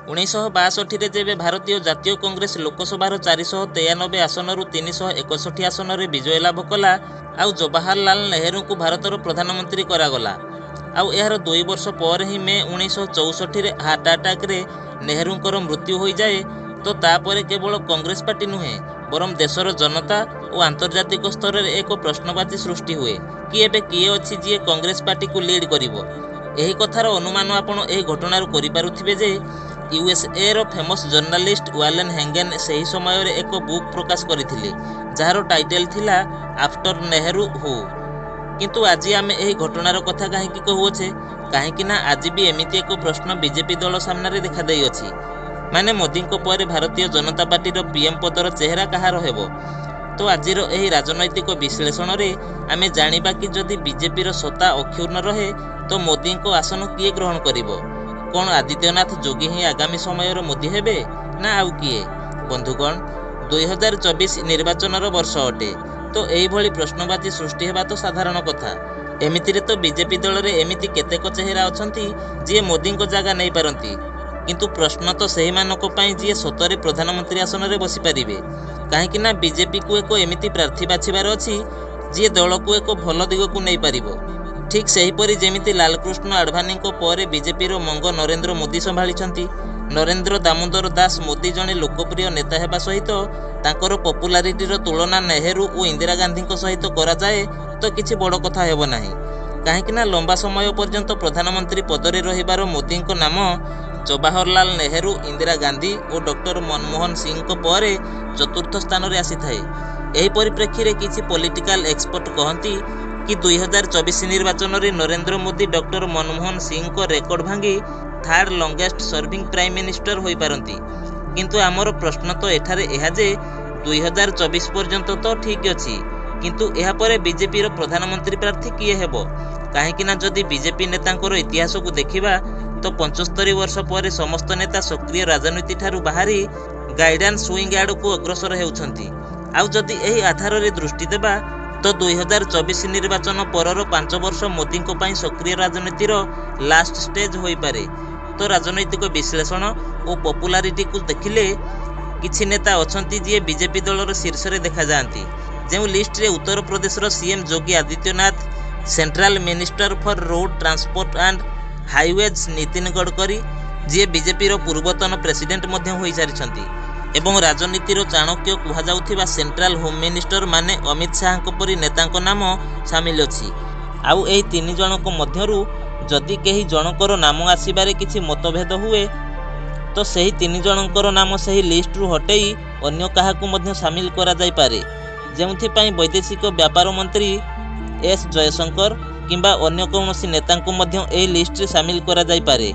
1962 जेबे भारतीय जातीय कांग्रेस लोकसभार 493 आसन 361 आसन में विजय लाभ कला आउ जवाहरलाल नेहरू को भारतर प्रधानमंत्री करागला। आउ यार 2 वर्ष पर ही मे 1964 हार्ट अटैक रे नेहरूंकर मृत्यु हो जाए। तो तापर केवल कांग्रेस पार्टी नुहे बरम देशर जनता और आंतर्जातिक स्तर में एक प्रश्नवाची सृष्टि हुए कि एबे किए अच्छी जी कांग्रेस पार्टी को लीड करिवो। एही कथार अनुमान आपण एही घटनार करि पारुथिबे जे यूएसए रो फेमस जर्नलिस्ट वालेन हेंगेन सही समय रे एक बुक प्रकाश करथिले जार टाइटल थिला आफ्टर नेहरू हु। किंतु आज आम एही घटनार कथा कहीं कहूचे कहीं आज भी एमती एक प्रश्न बीजेपी दल सामने देखा दे अछि माने मोदी पर भारतीय जनता पार्टी पीएम पदर चेहरा कहार हेबो। तो आज राजनैतिक विश्लेषण में आमे जानिबा कि जदि बीजेपी सत्ता अक्षुण्ण रहे तो मोदी को आसन किए ग्रहण करिवो। कौन आदित्यनाथ जोगी ही आगामी समय मोदी हेबे ना आउ किए? बंधुगण 2024 निर्वाचन वर्ष अटे तो यही भली प्रश्नवाची सृष्टि हेबा तो साधारण कथा। एमितिरे तो बीजेपी दल रे एमिति केतेक चेहरा अछंती जे मोदी को जगह नहीं पारंती। किंतु प्रश्न तो सही मानक पई जे सतरे प्रधानमंत्री आसन रे बसी पारिबे काहेकि ना बीजेपी को एक एमिति प्रार्थी बाछिबार अछि जे दल को एक भल दिग को नहीं पारिबो। ठीक सेहीपरि जेमिति लालकृष्ण आडवाणी को पर बीजेपी रो मंग नरेंद्र मोदी संभाळिछंती। नरेंद्र दामोदर दास मोदी जने लोकप्रिय नेता हेबा सहित तांकर पॉपुलारिटी रो तुलना नेहरू और इंदिरा गांधी को सहित करा जाए तो किछि बड़ कथा हेबो नाही। काहेकि ना लंबा समय पर्यंत प्रधानमंत्री पदरे रहिबार मोदी को नाम जवाहरलाल नेहरू, इंदिरा गांधी और डॉक्टर मनमोहन सिंह को पर चतुर्थ स्थान रे आसी थाए। एही परिप्रेक्षी रे किछि पॉलिटिकल एक्सपर्ट कहंती कि 2024 निर्वाचन रे नरेंद्र मोदी डॉक्टर मनमोहन सिंह को रेकर्ड भांगी third longest serving prime minister होई पारंती। किंतु आमर प्रश्न तो एठारे एहा जे 2024 पर्यंत तो ठीक अछि किंतु एहा परे बीजेपी रो प्रधानमंत्री प्रार्थी किए हेबो? काहेकि ना जदि बीजेपी नेतांकर इतिहास को देखिबा तो 75 वर्ष पर समस्त नेता सक्रिय राजनीति ठारू बाहरी गाइडेंस स्विंग आड़ को अग्रसर हेउछंती। आउ जदि एही आधार रे दृष्टि देबा तो 2024 निर्वाचन परर 5 वर्ष मोदी को पाई सक्रिय राजनीतिर लास्ट स्टेज होई पारे। तो राजनैतिक विश्लेषण और पॉपुलारिटी को देखिले किछि नेता अछंती जे बीजेपी दलर शीर्ष रे देखा जांती। जेउ लिस्ट रे उत्तर प्रदेश रो CM Yogi Adityanath, central minister for road transport and highways Nitin Gadkari जे बीजेपी रो पूर्वतन प्रेसिडेंट मध्य होई सारिछंती एवं राजनीतिर चाणक्य कहा जाउथिबा सेंट्रल होम मिनिस्टर माने अमित शाह को परी नेतांको नाम शामिल अछि। आउ एही 3 जनक मध्यरु जदि केही जनकर नाम आसीबारे किछि मतभेद हुए तो सही 3 जनकर नाम सही लिस्ट रु हटेई अन्य काहाकू मध्य शामिल करा जाई पारे। जेउथि पई वैदेशिक व्यापार मंत्री एस जयशंकर किंबा अन्य कौनसी नेतांको मध्य एही लिस्ट रे शामिल करा जाई पारे।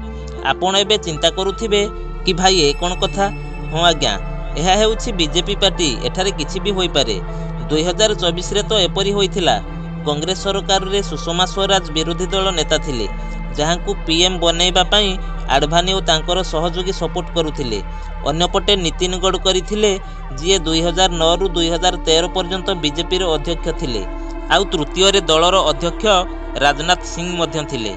आपण एबे चिंता करूथिबे कि भाई ए कोन कथा? हाँ आज्ञा, यह हेउछि बीजेपी पार्टी, एठारे किछि भी होई पारे। 2024 रे तो एपरी होइथिला। कांग्रेस सरकार रे सुषमा स्वराज विरोधी दल नेता थिले जहांकू पीएम बनैबा पई आडवाणी और तांकर सहयोगी सपोर्ट करुथिले। अन्यपटे नितिन गडकरी थिले जी 2009 रु 2013 पर्यंत बीजेपी रो अध्यक्ष थिले। आउ तृतीय रे दलर अध्यक्ष राजनाथ सिंह मध्य थिले।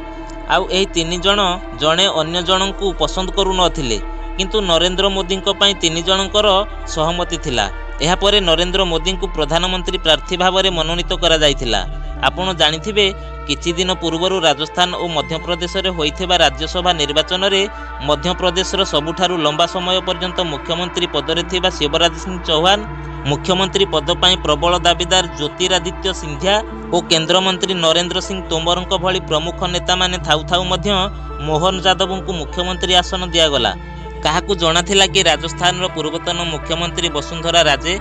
आउ एही 3 जण जणे अन्य जनंकू पसंद करू नथिले किंतु नरेंद्र मोदी को पाई 3 जनकर सहमति थिला। एहा परे नरेंद्र मोदी को प्रधानमंत्री प्रार्थी भाव में मनोनीत करा जायथिला। आपण जानिथिबे किछि दिन पूर्वरु राजस्थान और मध्य प्रदेश रे होइथिबा राज्यसभा निर्वाचन रे मध्य प्रदेश रो सबुठारु लंबा समय पर्यंत मुख्यमंत्री पद रे थिबा शिवराज सिंह चौहान, मुख्यमंत्री पद पाई प्रबल दाबीदार ज्योतिरादित्य सिंधिया और केंद्र मंत्री नरेंद्र सिंह तोमर भली प्रमुख नेता माने थाउ थाउ मध्य मोहन यादव को मुख्यमंत्री आसन दियागला। काहाकू जଣା थिला कि राजस्थान रो पूर्वतन मुख्यमंत्री वसुंधरा राजे,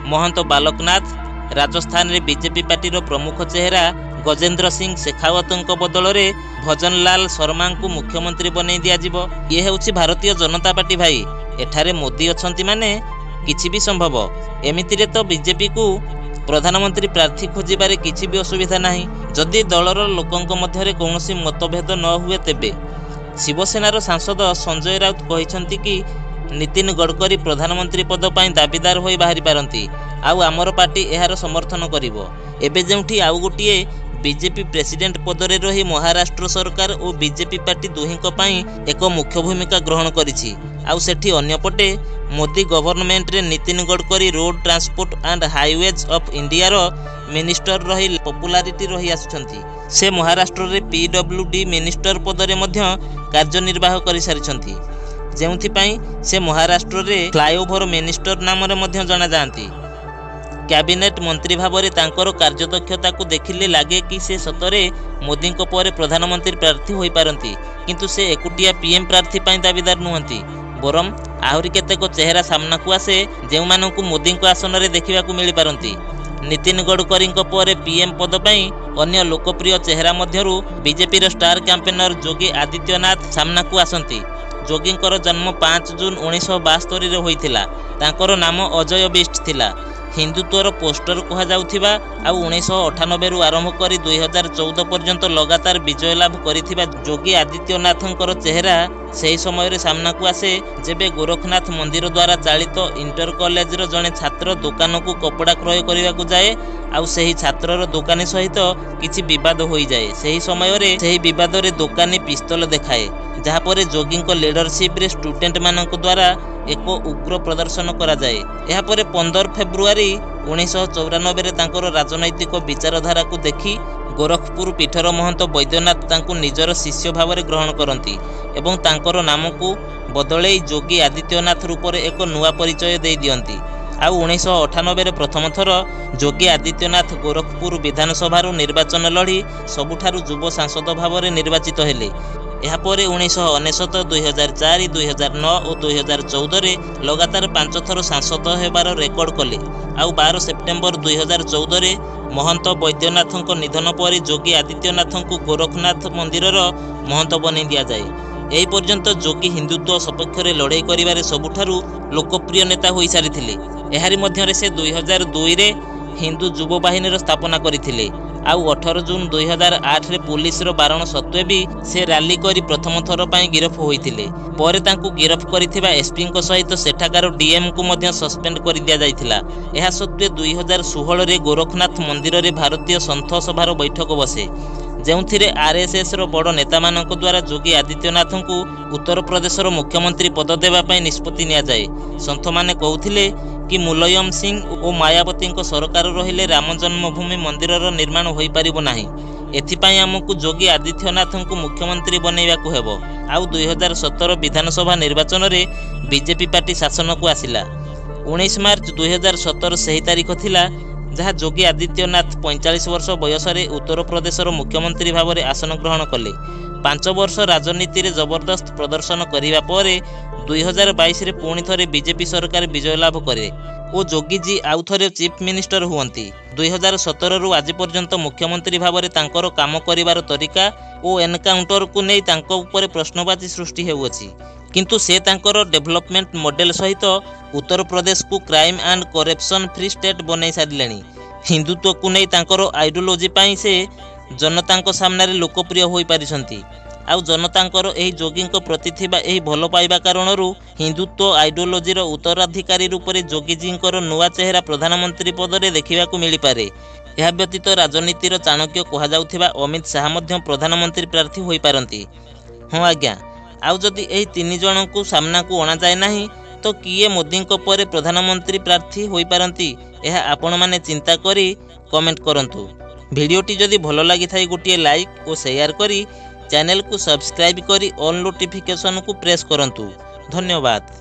महंत बालकनाथ, राजस्थान रे बीजेपी पार्टी रो प्रमुख चेहरा गजेंद्र सिंह शेखावत बदल रे भजन लाल शर्मा को मुख्यमंत्री बनै दिया जिवो। ये हेउछि भारतीय जनता पार्टी भाई। एठारे मोदी अछंती माने किछि भी संभव। एमितिरे तो बीजेपी को प्रधानमंत्री प्रार्थी खोजिबारे किछि भी असुविधा नाही। जदि दलर लोकंक मध्यरे कौनसी मतभेद न हुए तेबे शिवसेनार सांसद संजय राउत कहिसंती कि नितिन गडकरी प्रधानमंत्री पद पाई दाबीदार होई बाहरी पारंती आउ आमर पार्टी एहार समर्थन करिवो। एबे जेउठी आउ गोटिए बीजेपी प्रेसिडेंट पदरे रही महाराष्ट्र सरकार और बीजेपी पार्टी दुहिंक पाई एक मुख्य भूमिका ग्रहण करिछि। आउ सेठी अन्यपटे मोदी गवर्नमेंट रे Nitin Gadkari road transport and highways of India रो मिनिस्टर रही पॉपुलारिटी रही आछंती। से महाराष्ट्र रे पीडब्ल्यूडी मिनिस्टर पद रे मध्य कार्यनिर्वाह करि सारिछंती, जेउथि से महाराष्ट्र रे फ्लाईओवर मिनिस्टर नाम रे मध्य जाना जांती। कैबिनेट मंत्री भावरे तांकर कार्यदक्षता को देखिले लागे कि से सतरे मोदी को पर प्रधानमंत्री प्रार्थी होई पारंती, किंतु से एकुटिया पीएम प्रार्थी पाई दाबीदार नुहंती। बरम आहुरी केतेक चेहरा सामना को आसे जेउ मानकु मोदी को आसन रे देखिबा को मिली पारंती। नितिन गडकरी पर पीएम पद पाई अन्य लोकप्रिय चेहरा मध्यरु बीजेपी रो स्टार कैंपेनर योगी आदित्यनाथ सामना को आसंती। जोगींकर जन्म 5 जून 1972 रे होइथिला। तांकर नाम अजय बिष्ट थिला। हिंदुत्वर पोस्टर कहा जाउथिबा आउ 1998 रु आरंभ करी 2014 पर्यंत लगातार विजय लाभ करिथिबा योगी आदित्यनाथंकर चेहरा सही समय रे सामना को आसे जेबे गोरखनाथ मंदिर द्वारा चालित इंटर कॉलेज रो जने छात्र दुकान को कपड़ा क्रय करिवा को जाए आउ सही छात्र रो दुकानी सहित किछि विवाद होई जाए। सही समय रे सही विवाद रे दुकानी पिस्तल देखाए, जहा परे जोगी को लीडरशिप रे स्टूडेंट मानक द्वारा एक उग्र प्रदर्शन करा जाए। यहा परे 15 फेब्रुआरी 1994 रे तांकर राजनैतिक विचारधारा को देखी गोरखपुर पीठर महंत वैद्यनाथ तांको निजर शिष्य भाव में ग्रहण करती एवं तांकर नाम को बदलई योगी आदित्यनाथ रूप में एक नुआ परिचय दे दियंती। आउ 1998 प्रथम थर योगी आदित्यनाथ गोरखपुर विधानसभा निर्वाचन लड़ी सबुठारु युव सांसद भाव में निर्वाचित हेले। यापर 1999, 2004, 2009 और 2014 रे लगातार 5 थर सांसद हेबार रेकर्ड कले। आउ 12 सेप्टेम्बर 2014 रे महंत वैद्यनाथ निधन पर योगी आदित्यनाथ को गोरखनाथ मंदिर महंत बनै दिया जाए। एही पर्यंत योगी हिंदुत्व सपक्ष रे लड़ाई करिबारे सबुठारु लोकप्रिय नेता होई सारिथिले। एहारी मध्यरे से 2002 रे हिंदू युव बाहिनी स्थापना करथिले। आउ 18 जून 2008 रे पुलिस रो बारण सत्वे भी से रैली करी प्रथम थर पई गिरफ होइथिले। परे तांकु गिरफ करिथिबा एसपी को सहित सेठाकार डीएम को मध्य सस्पेंड कर दिया जाइथिला। एहा सत्वे 2016 रे गोरखनाथ मंदिर रे भारतीय संत सभार बैठक बसे, जेउथिरे आरएसएस रो बड़ नेता मानक द्वारा योगी आदित्यनाथ को उत्तर प्रदेश रो मुख्यमंत्री पद देबा पई निष्पत्ति निया जाए। संत माने कहउथिले कि मुलायम सिंह और मायावती सरकार रहिले राम जन्मभूमि मंदिर निर्माण हो पारिबो नाही। एथिपाई आमको योगी आदित्यनाथ को मुख्यमंत्री बनैबा को हेबो। आउ 2017 विधानसभा निर्वाचन रे बीजेपी पार्टी शासन को आसिला। 19 मार्च 2017 सही तारीख थिला जहाँ योगी आदित्यनाथ 45 वर्ष बयस रे उत्तर प्रदेश मुख्यमंत्री भाव में आसन ग्रहण कले। 5 वर्ष राजनीति रे जबरदस्त प्रदर्शन करिबा परे 2022 रे पुणी थरे बीजेपी सरकार विजय लाभ करे और योगी जी आउ थरे चीफ मिनिस्टर हुअंती। 2017 रु आज पर्यंत मुख्यमंत्री भाव में तांकर काम करिवार तरीका और एनकाउंटर को नहीं तांको ऊपर प्रश्नवाची सृष्टि हेउछि, किंतु से तांकर डेवलपमेंट मॉडल सहित उत्तर प्रदेश को crime and corruption free state बनै सारिलेनी। हिंदुत्व को नहीं तांकर आइडियोलॉजी पाई से जनता सामने लोकप्रिय हो पारिछंती। आउ जनतांकर एही जोगी प्रति थिबा एही भल पाइबा कारणरू हिंदुत्व आइडियोलॉजी उत्तराधिकारी रूप में जोगीजी नुआ चेहरा प्रधानमंत्री पद में देखा मिल पारे। यह व्यतीत राजनीतिर चाणक्य कहुवा अमित शाह मध्य प्रधानमंत्री प्रार्थी हो पारती। हाँ आज्ञा, आउ जदि एही 3 जन को सामना को अणा जाए नहीं तो किए मोदी पर प्रधानमंत्री प्रार्थी हो पारती, यह आपण माने चिंता करी कमेंट करंतु। वीडियोटी जदि भल लगी थाई गोटे लाइक और शेयर करी चैनल को सब्सक्राइब करी ऑल नोटिफिकेशन को प्रेस करंतु। धन्यवाद।